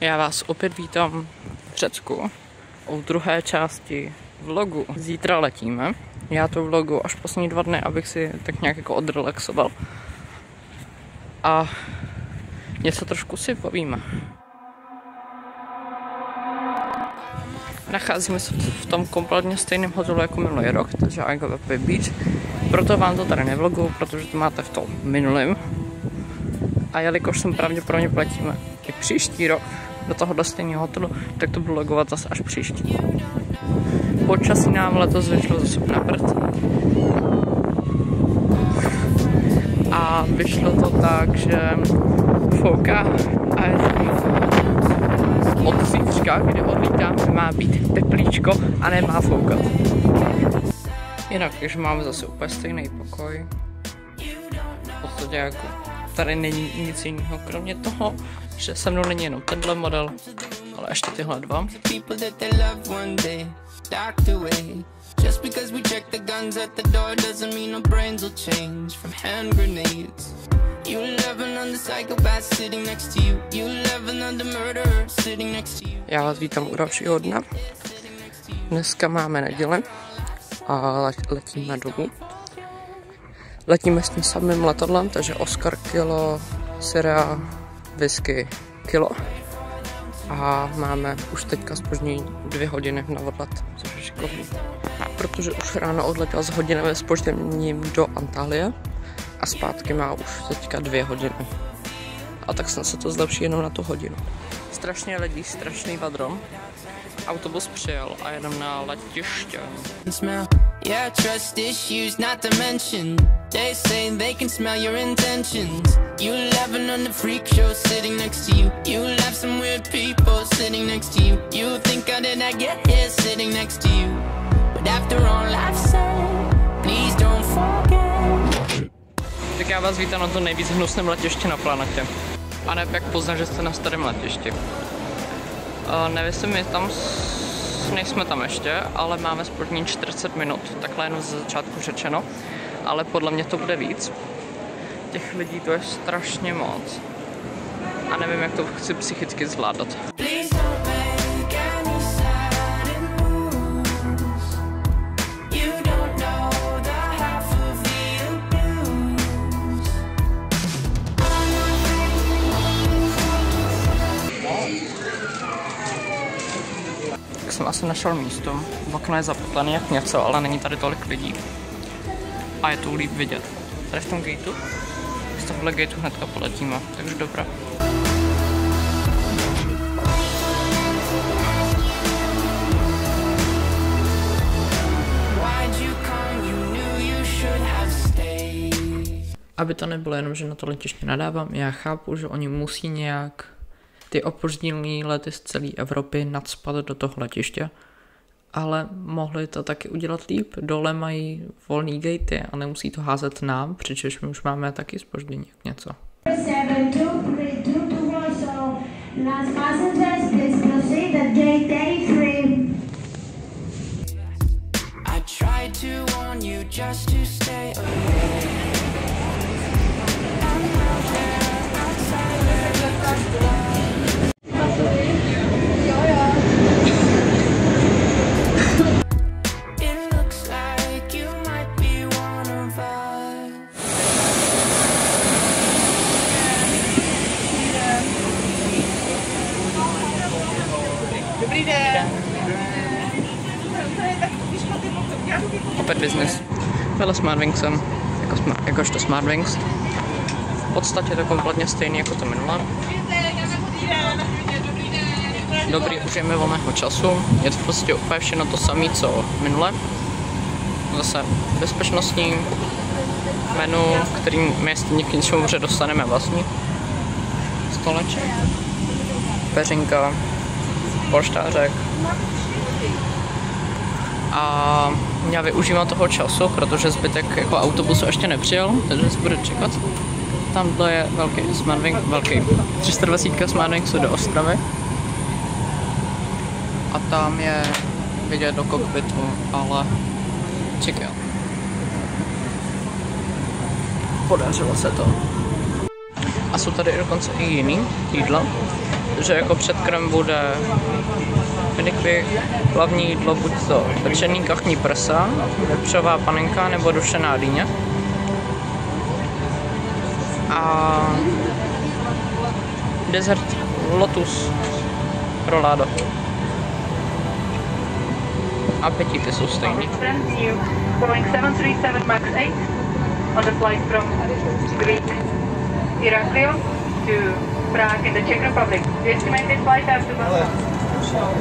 Já vás opět vítám v Řecku u druhé části vlogu. Zítra letíme. Já to vlogu až poslední 2 dny, abych si tak nějak jako odrelaxoval. A něco trošku si povíme. Nacházíme se v tom kompletně stejném hotelu jako minulý rok, takže Agave Beach. Proto vám to tady nevlogu, protože to máte v tom minulém. A jelikož sem pravděpodobně platíme i příští rok do tohohle stejného hotelu, tak to budu logovat zase až příští. Počasí nám letos vyšlo zase na prd. A vyšlo to tak, že fouká a je od zítřka, kdy odlítáme, má být teplíčko a nemá foukat. Jinak, když máme zase úplně stejný pokoj, v podstatě jako tady není nic jiného, kromě toho, že se mnou není jenom tenhle model, ale ještě tyhle dva. Já vás vítám u dalšího dne. Dneska máme neděli a letíme domů. Letíme s tím samým letadlem, takže Oscar kilo, syra, whisky kilo. A máme už teďka zpoždění 2 hodiny na odlet, což je šikovný. Protože už ráno odletěl s hodinovým zpožděním do Antálie a zpátky má už teďka 2 hodiny. A tak snad se to zlepší jenom na tu hodinu. Strašně lidí, strašný vadrom. Autobus přijel a jedem na letiště. Yeah, trust issues not to mention. They say they can smell your intentions. You laughing on the freak show sitting next to you. You laugh some weird people sitting next to you. You think how did I get here sitting next to you? But after all I've said, please don't forget. Tak já vás vítám na to nejvíc hnusném letiště na planetě. A ne jak poznat, že jste na starém letišti. Nevím, my tam nejsme tam ještě, ale máme zpoždění 40 minut, takhle jenom ze začátku řečeno, ale podle mě to bude víc. Těch lidí to je strašně moc a nevím, jak to chci psychicky zvládat. Jsem asi našel místo, okno je zapotlené jak něco, ale není tady tolik lidí a je to líp vidět. Tady v tom gateu, z tohohle gateu hnedka poletíme, takže dobré. Aby to nebylo jenom, že na to letiště nadávám, já chápu, že oni musí nějak ty opožděné lety z celé Evropy nacpat do toho letiště, ale mohli to taky udělat líp. Dole mají volný gatey a nemusí to házet nám, přičemž my už máme taky zpoždění jak něco. Dobrý den. Opět business. Vyle Smartwingsem, jakožto Smartwings. V podstatě je to kompletně stejný jako to minulé. Dobrý, užijeme volného času. Je to v podstatě úplně všechno to samé, co minule. Zase bezpečnostní menu, kterým my stejně k něčemu dostaneme vlastní. Stoleček, peřinka, polštářek. A já využívám toho času, protože zbytek jako autobusu ještě nepřijel, takže se bude čekat. Tamhle je velký Smartwings, 320 Smartwingsu do Ostravy. A tam je vidět do kokpitu, ale čekal. Podařilo se to. A jsou tady dokonce i jiný jídla. že jako předkrm bude minikvy, hlavní jídlo buď to pečený kachní prsa, vepřová panenka nebo dušená dýně. A dezert lotus roládo. Apetity jsou stejný. Boeing 737 MAX 8 on the flight from Greek Heraklion to Prague in the Czech Republic. The estimated flight time to Moscow.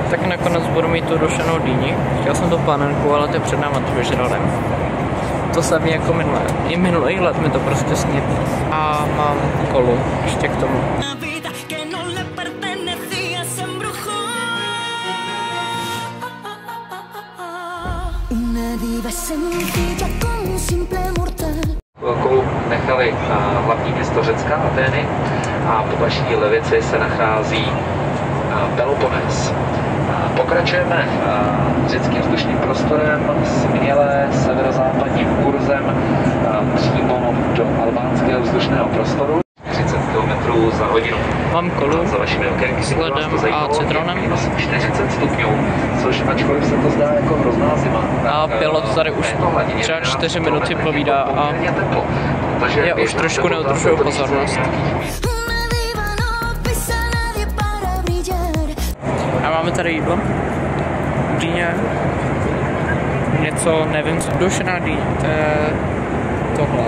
Tak nakonec budu mít tu dušenou dýni. Chtěl jsem tu panenku, ale to je před náma to vyžrali. To samé jako minulé. I minulý let mi to prostě snědlo. A mám kolu ještě k tomu. Kolu nechali hlavní město Řecka, Atény, a po vaší levici se nachází Peloponés. Pokračujeme řeckým vzdušným prostorem směle severozápadním kurzem přímo do albánského vzdušného prostoru. 30 km za hodinu. Mám kolu za vašimi okénky s ledem a citronem. Minus 40 stupňů, což ačkoliv se to zdá jako hrozná zima. A pilot tady už třeba 4 minuty povídá a já už trošku neudržuju pozornost. A máme tady jídlo. Dýně. Něco, nevím co. Dušená dýně. To je tohle.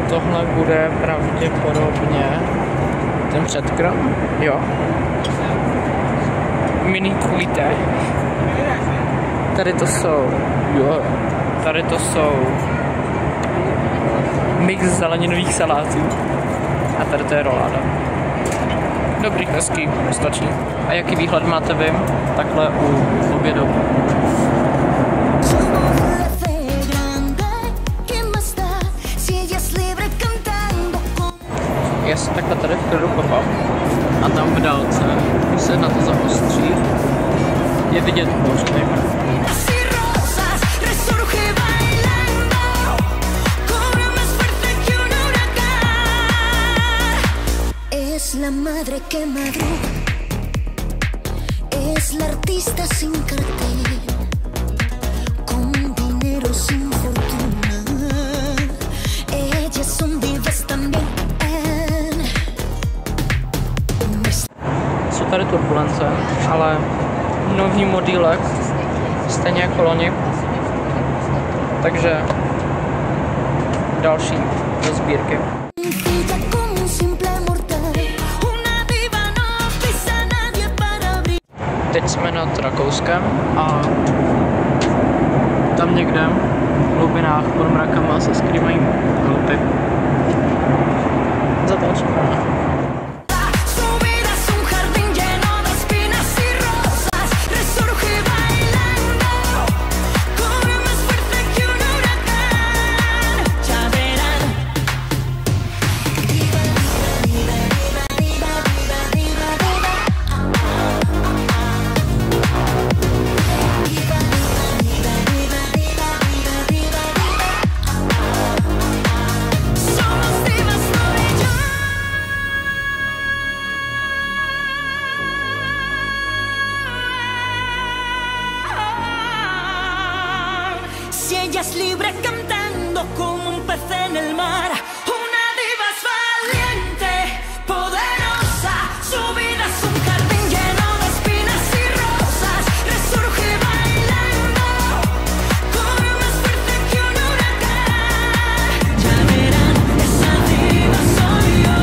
Tohle bude pravděpodobně ten předkrm. Jo. Mini kvité. Tady to jsou. Jo. Tady to jsou mix zeleninových salátů. A tady to je roláda. Dobrý, hezký, stačí. A jaký výhled máte vy? Takhle u obědu. Já si takhle tady v klidu kopám. A tam v dálce, když se na to zapostří, je vidět moř. La madre que madruga, es la artista sin cartel, con dinero sin fortuna, ellas son vivas también. tady turbulence, ale nový modílek, stejně jako loni. Takže další do sbírky. Teď jsme nad Rakouskem a tam někde v hlubinách pod mrakama se skrývají Alpy. Zatáčíme. Si ella es libre cantando como un pez en el mar, una diva es valiente, poderosa, su vida es un jardín lleno de espinas y rosas, resurge bailando, corre más fuerte que un huracán, ya verán, esa diva soy yo.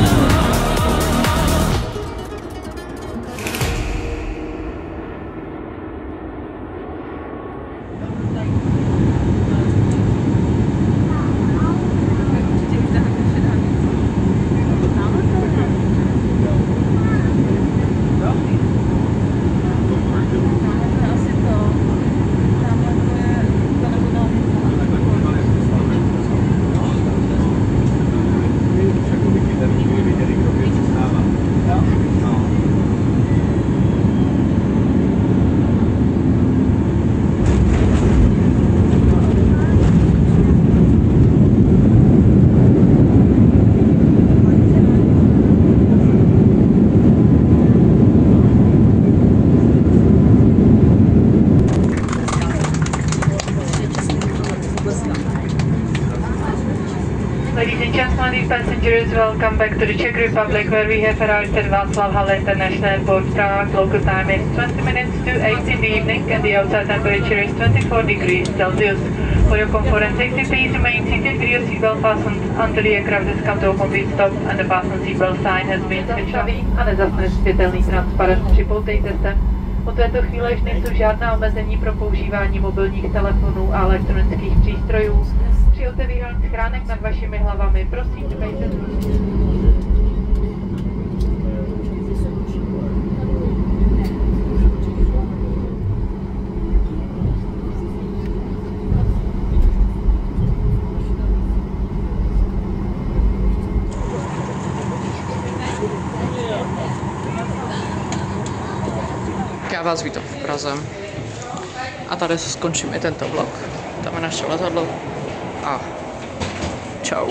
Ladies and gentlemen, dear passengers, welcome back to the Czech Republic, where we have arrived at Václav Havel International Airport, Prague. Local time is 20 minutes to 8 in the evening, and the outside temperature is 24 degrees Celsius. For your comfort and safety, please remain seated with your seatbelt fastened until the aircraft has come to a complete stop and the fasten seatbelt sign has been switched off. A nezasne světelný transparent, připoutejte se. Od této chvíle již nejsou žádná omezení pro používání mobilních telefonů a elektronických přístrojů. Při otevírání schránek nad vašimi hlavami, prosím, dbejte. Já vás vítám v Praze a tady se skončím i tento vlog. Tam je naše letadlo a čau.